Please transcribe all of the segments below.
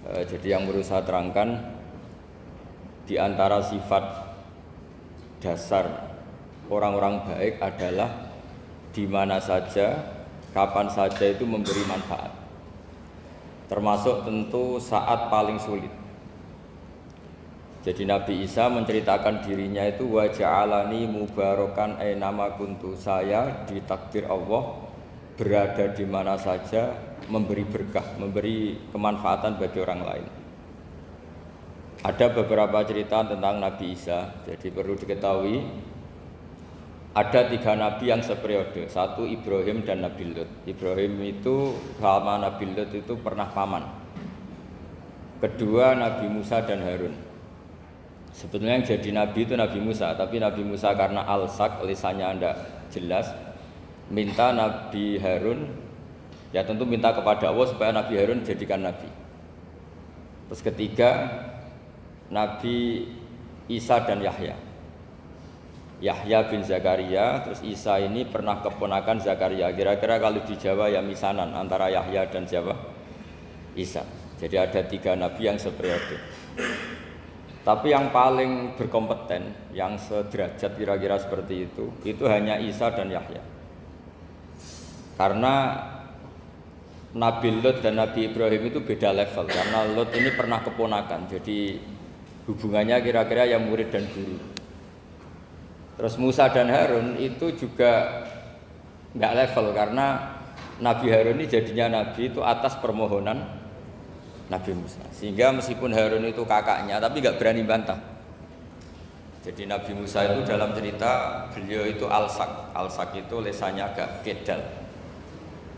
Jadi yang perlu saya terangkan, di antara sifat dasar orang-orang baik adalah di mana saja, kapan saja itu memberi manfaat. Termasuk tentu saat paling sulit. Jadi Nabi Isa menceritakan dirinya itu wa ja'alani mubarakan ainama kuntu, saya ditakdir Allah berada di mana saja memberi berkah, memberi kemanfaatan bagi orang lain. Ada beberapa cerita tentang Nabi Isa. Jadi perlu diketahui ada 3 nabi yang seperiode. Satu Ibrahim dan Nabi Lut. Ibrahim itu sama Nabi Lut itu pernah paman. Kedua Nabi Musa dan Harun. Sebetulnya yang jadi nabi itu Nabi Musa, tapi Nabi Musa karena alsak, lisannya tidak jelas, minta Nabi Harun, ya tentu minta kepada Allah supaya Nabi Harun jadikan nabi. Terus ketiga Nabi Isa dan Yahya. Yahya bin Zakaria, terus Isa ini pernah keponakan Zakaria. Kira-kira kalau di Jawa ya misanan antara Yahya dan Jawa Isa. Jadi ada 3 nabi yang seperiode. Tapi yang paling berkompeten, yang sederajat kira-kira seperti itu hanya Isa dan Yahya. Karena Nabi Lut dan Nabi Ibrahim itu beda level. Karena Lut ini pernah keponakan, jadi hubungannya kira-kira yang murid dan guru. Terus Musa dan Harun itu juga nggak level, karena Nabi Harun ini jadinya nabi itu atas permohonan Nabi Musa. Sehingga meskipun Harun itu kakaknya, tapi nggak berani bantah. Jadi Nabi Musa itu dalam cerita beliau itu alsak. Alsak itu lesannya agak kedal.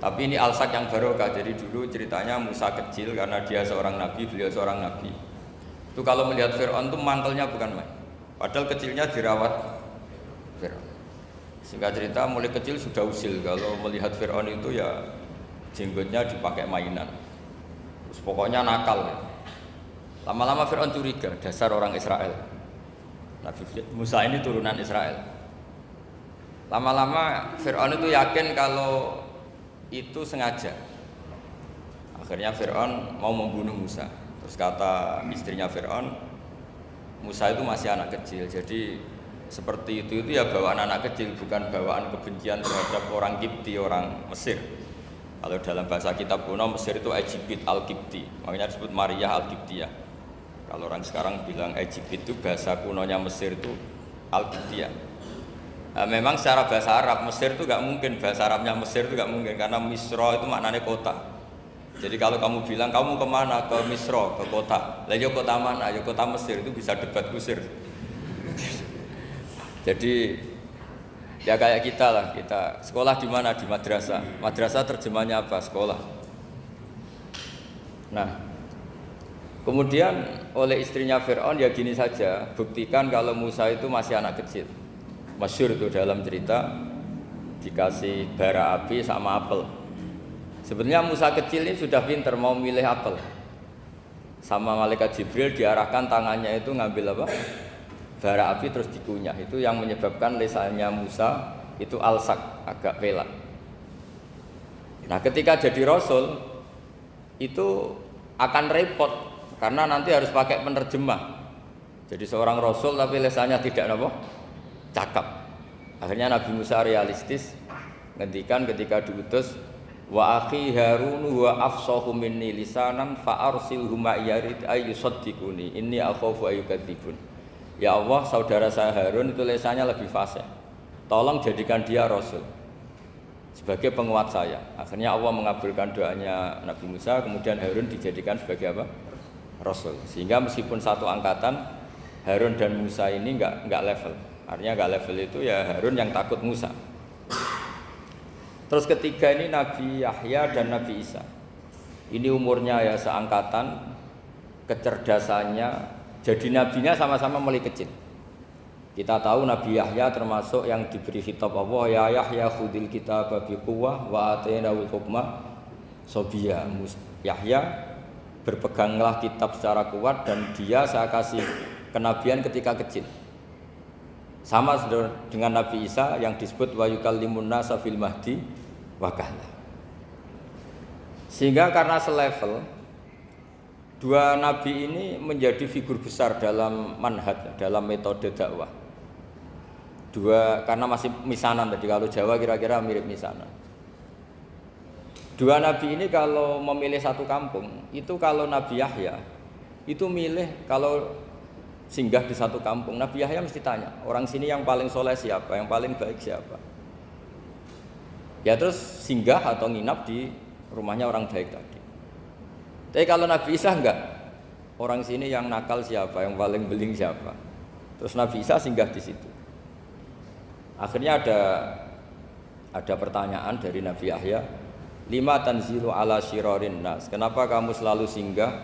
Tapi ini alsak yang barokah. Jadi dulu ceritanya Musa kecil karena dia seorang nabi, beliau seorang nabi. Itu kalau melihat Fir'aun itu mantelnya bukan main. Padahal kecilnya dirawat Fir'aun. Sehingga cerita mulai kecil sudah usil. Kalau melihat Fir'aun itu ya jenggotnya dipakai mainan. Terus pokoknya nakal. Lama-lama Fir'aun curiga, dasar orang Israel. Nabi Musa ini turunan Israel. Lama-lama Fir'aun itu yakin kalau itu sengaja. Akhirnya Fir'aun mau membunuh Musa. Terus kata istrinya Fir'aun, Musa itu masih anak kecil. Jadi seperti itu ya bawaan anak kecil, bukan bawaan kebencian terhadap orang Kipti, orang Mesir. Kalau dalam bahasa kitab kuno Mesir itu Egypt al-Kipti, makanya disebut Maria al-Kiptiyah. Kalau orang sekarang bilang Egypt itu bahasa kunonya Mesir itu al-Kiptiyah. Nah, memang secara bahasa Arab Mesir itu gak mungkin, bahasa Arabnya Mesir itu gak mungkin karena Misro itu maknanya kota. Jadi kalau kamu bilang kamu kemana, ke Misro, ke kota, lah ya kota mana, ya kota Mesir, itu bisa debat kusir. Jadi ya kayak kita lah, kita sekolah di mana? Di madrasah. Madrasah terjemahnya apa? Sekolah. Nah, kemudian oleh istrinya Fir'aun ya gini saja, buktikan kalau Musa itu masih anak kecil. Masyhur itu dalam cerita dikasih bara api sama apel. Sebenarnya Musa kecil ini sudah pinter mau milih apel. Sama malaikat Jibril diarahkan tangannya itu ngambil apa? Bara api terus dikunyah. Itu yang menyebabkan lisannya Musa itu alsak, agak pelak. Nah ketika jadi Rasul itu akan repot karena nanti harus pakai penerjemah. Jadi seorang Rasul tapi lisannya tidak apa? Cakap. Akhirnya Nabi Musa realistis ngendikan ketika diutus, wa akhi Harun wa afsahu minni lisanan fa arsilhu ma'iyarid ayyusaddiquni inni akhafu ayyukadzibun. Ya Allah, saudara saya Harun itu lisannya lebih fasih. Tolong jadikan dia Rasul sebagai penguat saya. Akhirnya Allah mengabulkan doanya Nabi Musa, kemudian Harun dijadikan sebagai apa? Rasul. Sehingga meskipun satu angkatan, Harun dan Musa ini enggak level. Artinya enggak level itu ya Harun yang takut Musa. Terus ketiga ini Nabi Yahya dan Nabi Isa. Ini umurnya ya seangkatan, kecerdasannya, jadi nabinya sama-sama mulai kecil. Kita tahu Nabi Yahya termasuk yang diberi khitab Allah, ya Yahya khudil kitaba biquwwah wa atainahul hukma sobiyya. Yahya berpeganglah kitab secara kuat dan dia saya kasih kenabian ketika kecil. Sama dengan Nabi Isa yang disebut wa yukallimun nasa fil mahdi wa kahla. Sehingga karena selevel Dua nabi ini menjadi figur besar dalam manhaj, dalam metode dakwah. Dua, karena masih misanan tadi, kalau Jawa kira-kira mirip misanan. Dua nabi ini kalau memilih satu kampung, itu kalau Nabi Yahya itu milih kalau singgah di satu kampung, Nabi Yahya mesti tanya, orang sini yang paling soleh siapa, yang paling baik siapa. Ya terus singgah atau nginap di rumahnya orang baik tadi. Tapi kalau Nabi Isa enggak, orang sini yang nakal siapa, yang paling beling siapa. Terus Nabi Isa singgah di situ. Akhirnya ada pertanyaan dari Nabi Yahya, lima tanzilu ala syirarin nas. Kenapa kamu selalu singgah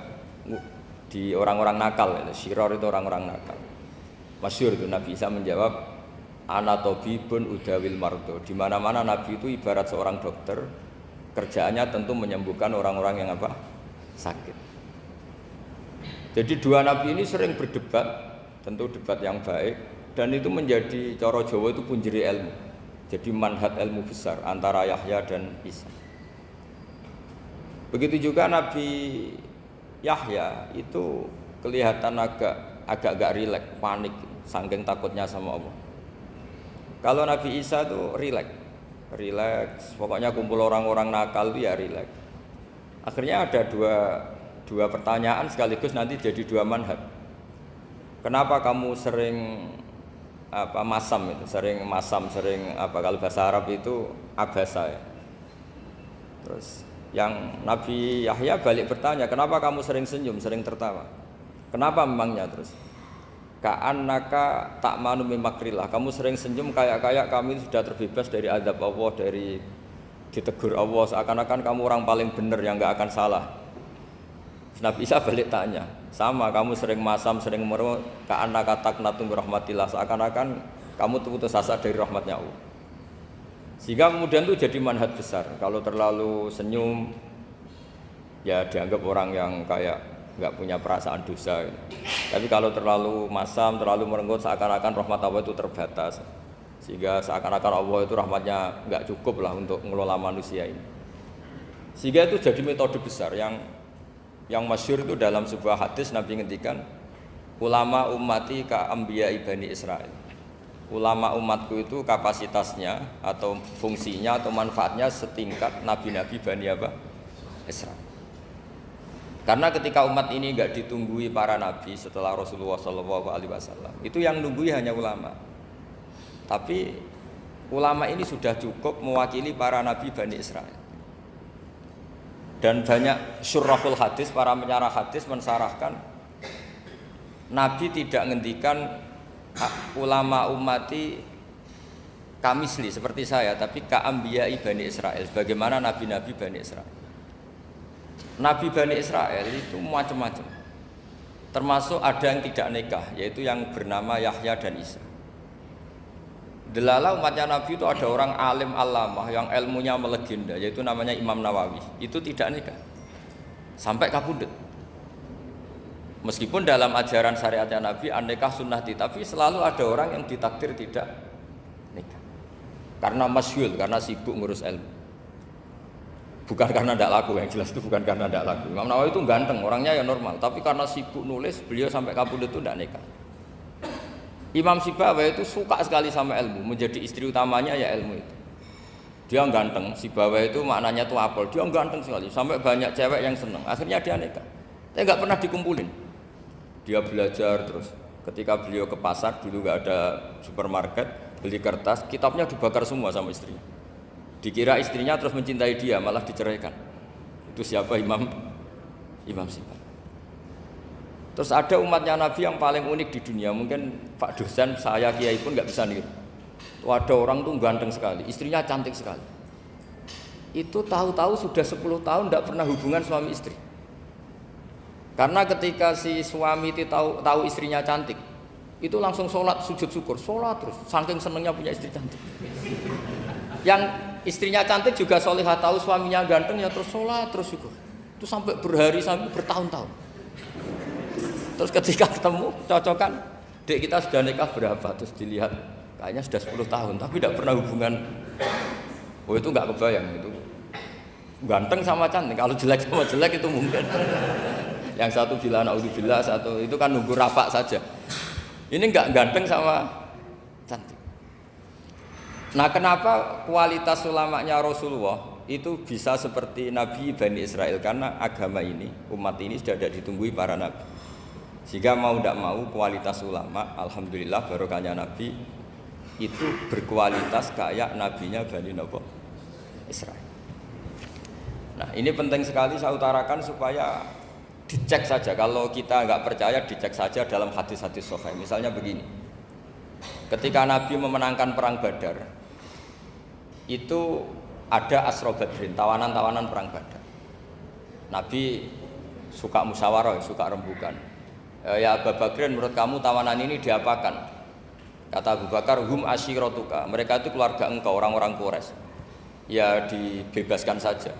di orang-orang nakal? Syiror itu orang-orang nakal. Masyhur itu Nabi Isa menjawab, ana tabibun udawil mardo. Di mana-mana Nabi itu ibarat seorang dokter, kerjaannya tentu menyembuhkan orang-orang yang apa? Sakit. Jadi dua nabi ini sering berdebat, tentu debat yang baik, dan itu menjadi cara Jawa itu punjeri ilmu. Jadi manhaj ilmu besar antara Yahya dan Isa. Begitu juga Nabi Yahya itu kelihatan agak rileks, panik, saking takutnya sama Allah. Kalau Nabi Isa itu rileks, pokoknya kumpul orang-orang nakal itu ya rileks. Akhirnya ada dua pertanyaan sekaligus nanti jadi dua manhaj. Kenapa kamu sering masam itu, sering kalau bahasa Arab itu abasa ya. Terus yang Nabi Yahya balik bertanya, kenapa kamu sering senyum, sering tertawa? Kenapa memangnya? Terus ka'annaka ta'manu min makrillah, kamu sering senyum kayak kami sudah terbebas dari azab Allah, dari ditegur Allah, seakan-akan kamu orang paling benar yang nggak akan salah. Nabi Isa balik tanya, sama kamu sering masam, sering meru, ka'annaka taqnatu min rahmatillah, seakan-akan kamu putus asa dari rahmatnya Allah. Sehingga kemudian itu jadi manhaj besar. Kalau terlalu senyum, ya dianggap orang yang kayak nggak punya perasaan dosa. Tapi kalau terlalu masam, terlalu merenggut, seakan-akan rahmat Allah itu terbatas. Sehingga seakan-akan Allah itu rahmatnya nggak cukup lah untuk mengelola manusia ini. Sehingga itu jadi metode besar yang masyhur itu dalam sebuah hadis Nabi ngendikan, ulama ummati ka anbiya Bani Israil. Ulama umatku itu kapasitasnya atau fungsinya atau manfaatnya setingkat nabi-nabi Bani Israil. Karena ketika umat ini nggak ditunggui para nabi setelah Rasulullah SAW, itu yang nunggui hanya ulama. Tapi ulama ini sudah cukup mewakili para nabi Bani Israil. Dan banyak syurahul hadis, para penyarah hadis mensarahkan, Nabi tidak ngendikan ulama ummati kamisli seperti saya, tapi ka'ambiyai Bani Israil, bagaimana nabi-nabi Bani Israil. Nabi Bani Israil itu macam-macam, termasuk ada yang tidak nikah, yaitu yang bernama Yahya dan Isa. Delala umatnya Nabi itu ada orang alim alamah yang ilmunya melegenda, yaitu namanya Imam Nawawi. Itu tidak nikah sampai kabudut. Meskipun dalam ajaran syariatnya Nabi an-nikah sunnati, tapi selalu ada orang yang ditakdir tidak nikah karena masyhul, karena sibuk ngurus ilmu. Bukan karena tidak laku, yang jelas itu bukan karena tidak laku. Imam Nawawi itu ganteng, orangnya ya normal, tapi karena sibuk nulis, beliau sampai kabudut itu tidak nikah. Imam Sibawai itu suka sekali sama ilmu, menjadi istri utamanya ya ilmu itu. Dia ganteng, Sibawai itu maknanya tuh apel, dia ganteng sekali, sampai banyak cewek yang seneng. Akhirnya dia nikah, tapi nggak pernah dikumpulin. Dia belajar terus. Ketika beliau ke pasar, dulu nggak ada supermarket, beli kertas, kitabnya dibakar semua sama istrinya. Dikira istrinya terus mencintai dia, malah diceraikan. Itu siapa? Imam Sibawai. Terus ada umatnya Nabi yang paling unik di dunia, mungkin Pak dosen, saya kiai pun nggak bisa niru. Ada orang tuh ganteng sekali, istrinya cantik sekali. Itu tahu-tahu sudah 10 tahun tidak pernah hubungan suami istri. Karena ketika si suami itu tahu istrinya cantik, itu langsung sholat sujud syukur, sholat terus, saking senengnya punya istri cantik. Yang istrinya cantik juga solihah, tahu suaminya ganteng ya terus sholat terus syukur. Itu sampai berhari sampai bertahun-tahun. Terus ketika ketemu, cocokan, dek kita sudah nikah berapa? Terus dilihat, kayaknya sudah 10 tahun, tapi tidak pernah hubungan. Oh itu nggak kebayang, itu ganteng sama cantik. Kalau jelek sama jelek itu mungkin. Yang satu bilang naudzubillah, satu itu kan nunggu rafa saja. Ini enggak ganteng sama cantik. Nah, kenapa kualitas ulamanya Rasulullah itu bisa seperti Nabi Bani Israel? Karena agama ini, umat ini sudah ada ditunggui para nabi. Sehingga mau tidak mau kualitas ulama, alhamdulillah barokahnya Nabi itu berkualitas kayak nabinya Bani Israel. Nah, ini penting sekali saya utarakan supaya dicek saja. Kalau kita nggak percaya, dicek saja dalam hadis-hadis sahih. Misalnya begini, ketika Nabi memenangkan perang Badar, itu ada Asra Badrin, tawanan-tawanan perang Badar. Nabi suka musyawarah, suka rembukan. Ya Abu Bakrin, menurut kamu tawanan ini diapakan? Kata Abu Bakar, hum asyiratuka, mereka itu keluarga engkau, orang-orang Quraisy. Ya dibebaskan saja,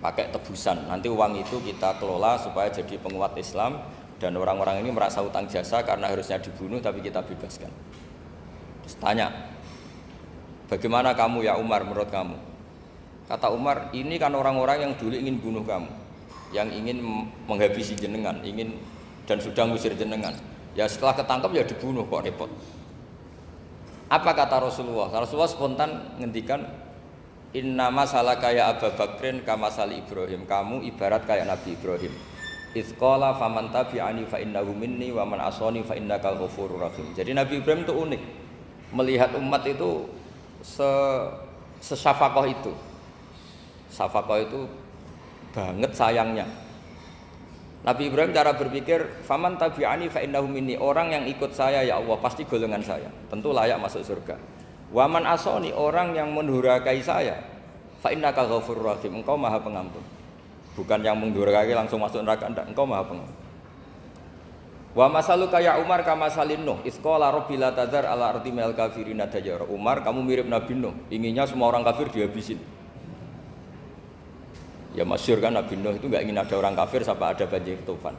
pakai tebusan. Nanti uang itu kita kelola supaya jadi penguat Islam, dan orang-orang ini merasa utang jasa karena harusnya dibunuh tapi kita bebaskan. Terus tanya, bagaimana kamu ya Umar, menurut kamu? Kata Umar, ini kan orang-orang yang dulu ingin bunuh kamu, yang ingin menghabisi jenengan, ingin dan sudah ngusir jenengan. Ya setelah ketangkap ya dibunuh, kok repot. Apa kata Rasulullah? Rasulullah spontan ngendikan, inna masalah kayak Abu Bakrin kamasali Ibrahim, kamu ibarat kayak Nabi Ibrahim. Izqala faman tabi'ani fa innahu minni wa man asani fa innakal ghafurur rahim. Jadi Nabi Ibrahim itu unik, melihat umat itu sesyafakoh itu. Syafakoh itu banget sayangnya. Nabi Ibrahim cara berpikir, faman tabi'ani fa innahu minni, orang yang ikut saya ya Allah pasti golongan saya, tentu layak masuk surga. Waman asoni, orang yang mendurhakai saya, fa innaka ghafurur rahim, engkau maha pengampun. Bukan yang mendurhakai langsung masuk neraka, enggak, engkau maha pengampun. Wa masaluka ya Umar kama salin Nuh, isqala rabbi la tadzar ala ardi minal kafirina dajjara. Umar, kamu mirip Nabi Nuh, inginnya semua orang kafir dihabisin. Ya masyhur kan Nabi Nuh itu enggak ingin ada orang kafir sampai ada banjir tufan.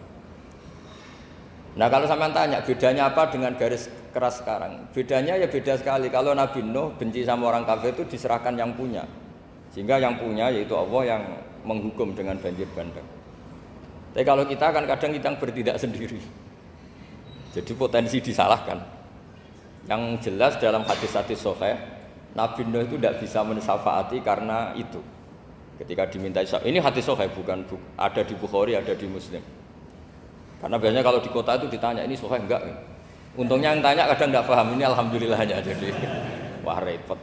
Nah kalau sampean tanya bedanya apa dengan garis keras sekarang? Bedanya ya beda sekali. Kalau Nabi Nuh benci sama orang kafir itu diserahkan yang punya, sehingga yang punya yaitu Allah yang menghukum dengan banjir bandang. Tapi kalau kita kan kadang kita bertindak sendiri, jadi potensi disalahkan. Yang jelas dalam hadis-hadis sahih, Nabi Nuh itu tidak bisa mensyafaati karena itu. Ketika diminta ini hadis sahih, bukan ada di Bukhari, ada di Muslim. Karena biasanya kalau di kota itu ditanya ini sahih enggak? Untungnya yang tanya kadang enggak paham, ini alhamdulillahnya, jadi wah repot.